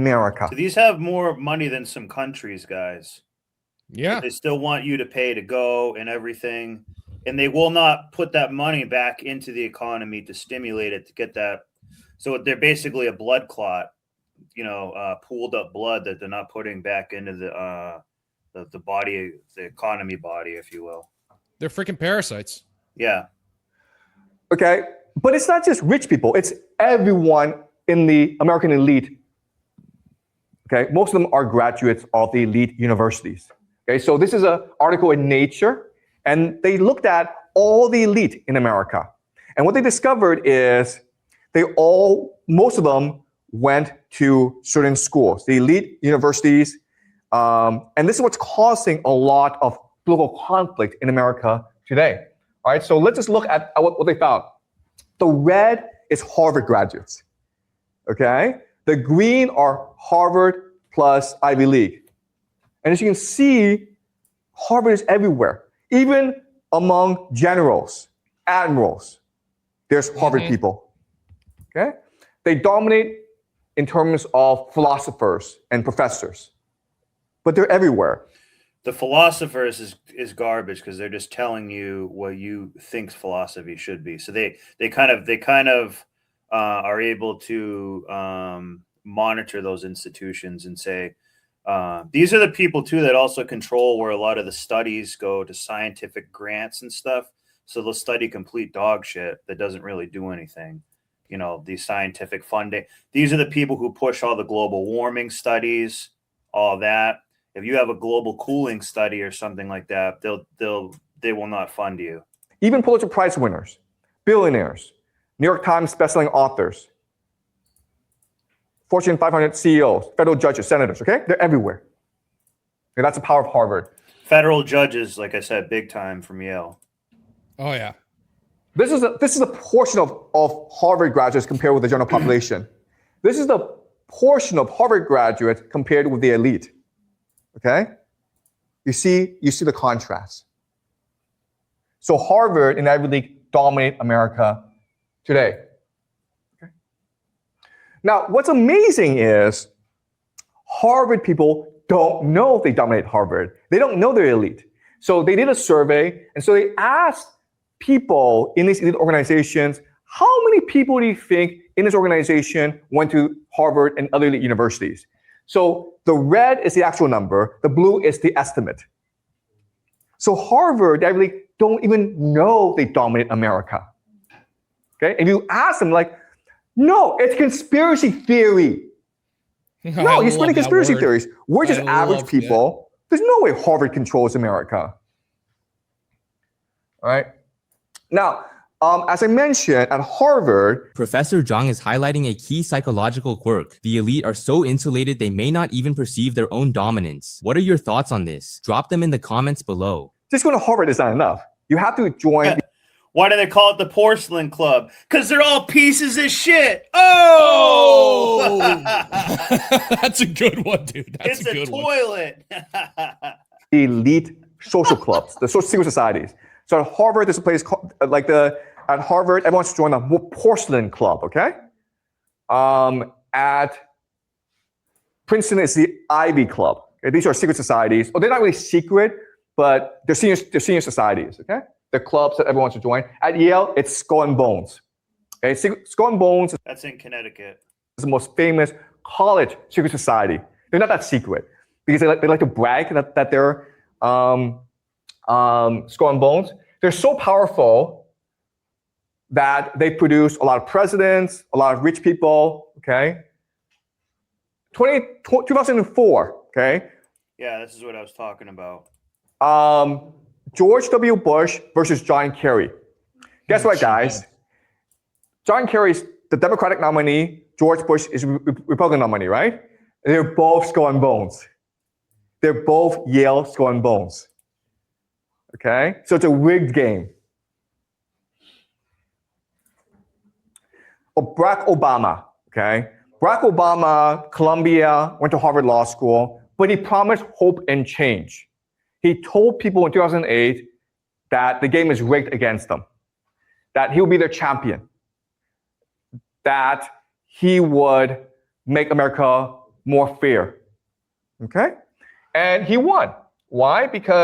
America. So these have more money than some countries, guys. Yeah. But they still want you to pay to go and everything. And they will not put that money back into the economy to stimulate it, to get that. So they're basically a blood clot, pooled up blood that they're not putting back into the body, the economy body, if you will. They're freaking parasites. Yeah. Okay. But it's not just rich people. It's everyone in the American elite. Okay. Most of them are graduates of the elite universities. Okay. So this is an article in Nature, and they looked at all the elite in America. And what they discovered is most of them went to certain schools, the elite universities. And this is what's causing a lot of political conflict in America today. All right, so let's just look at what they found. The red is Harvard graduates, okay? The green are Harvard plus Ivy League. And as you can see, Harvard is everywhere. Even among generals, admirals, there's Harvard people, okay? They dominate in terms of philosophers and professors, but they're everywhere. The philosophers is garbage because they're just telling you what you think philosophy should be. So they kind of are able to monitor those institutions and say, these are the people too that also control where a lot of the studies go to scientific grants and stuff. So they'll study complete dog shit that doesn't really do anything. The scientific funding. These are the people who push all the global warming studies, all that. If you have a global cooling study or something like that, they will not fund you. Even Pulitzer Prize winners, billionaires, New York Times bestselling authors, Fortune 500 CEOs, federal judges, senators, okay? They're everywhere. And that's the power of Harvard. Federal judges, like I said, big time from Yale. Oh, yeah. This is a portion of Harvard graduates compared with the general population. This is the portion of Harvard graduates compared with the elite. Okay? You see the contrast. So Harvard and Ivy League dominate America today. Okay? Now, what's amazing is Harvard people don't know they dominate Harvard. They don't know they're elite. So they did a survey, and so they asked people in these elite organizations, how many people do you think in this organization went to Harvard and other elite universities? So the red is the actual number, the blue is the estimate. So Harvard, Ivy League, don't even know they dominate America. Okay? And you ask them, like, no, it's conspiracy theory. No, you're spreading conspiracy theories. We're just average people. There's no way Harvard controls America. All right? Now, as I mentioned, at Harvard, Professor Zhang is highlighting a key psychological quirk. The elite are so insulated they may not even perceive their own dominance. What are your thoughts on this? Drop them in the comments below. Just going to Harvard is not enough. You have to join. Why do they call it the Porcelain Club? Because they're all pieces of shit. Oh! That's a good one, dude. That's it's a toilet. The elite social clubs, the secret societies. So at Harvard, there's a place called, at Harvard, everyone wants to join the Porcelain Club, okay? At Princeton, it's the Ivy Club. Okay? These are secret societies. Oh, they're not really secret, but they're senior societies, okay? They're clubs that everyone wants to join. At Yale, it's Skull and Bones. Okay? Skull and Bones That's in Connecticut. is the most famous college secret society. They're not that secret because they like to brag that they're Skull and Bones. They're so powerful that they produce a lot of presidents, a lot of rich people, okay? 2004, okay? Yeah, this is what I was talking about. George W. Bush versus John Kerry. Guess what, guys? John Kerry's the Democratic nominee. George Bush is Republican nominee, right? They're both Skull and Bones. They're both Yale Skull and Bones. Okay? So it's a rigged game. Barack Obama, okay? Barack Obama, Columbia, went to Harvard Law School, but he promised hope and change. He told people in 2008 that the game is rigged against them, that he would be their champion, that he would make America more fair. Okay? And he won. Why? Because